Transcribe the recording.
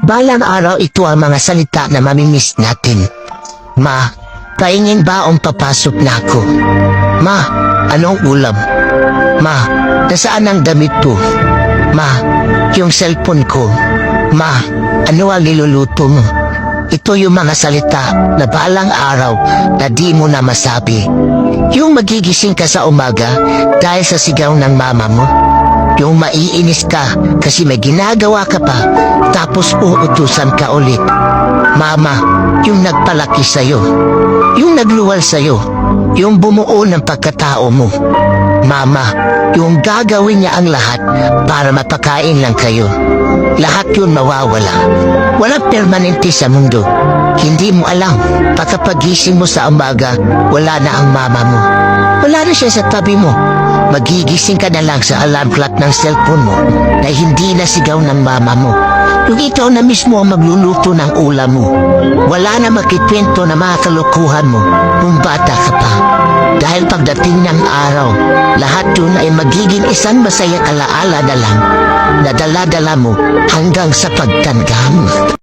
Balang araw ito ang mga salita na mamimiss natin. Ma, paingin ba ang papasok na ako? Ma, anong ulam? Ma, nasaan ang damit ko? Ma, yung cellphone ko. Ma, ano ang niluluto mo? Ito yung mga salita na balang araw na di mo na masabi. Yung magigising ka sa umaga dahil sa sigaw ng mama mo. Yung maiinis ka kasi may ginagawa ka pa tapos uutusan ka ulit. Mama, yung nagpalaki sa'yo. Yung nagluwal sa'yo. Yung bumuo ng pagkatao mo. Mama, yung gagawin niya ang lahat para mapakain lang kayo. Lahat yun mawawala. Walang permanente sa mundo. Hindi mo alam, pagkapagising mo sa umaga, wala na ang mama mo. Wala na siya sa tabi mo. Magigising ka na lang sa alarm clock ng cellphone mo na hindi na sigaw ng mama mo. Yung ikaw na mismo ang magluluto ng ulam mo. Wala na makikwento na mga kalukuhan mo kung bata ka pa. Dahil pagdating ng araw, lahat yun ay magiging isang masayang alaala na lang na dala-dala mo hanggang sa pagtanda mo.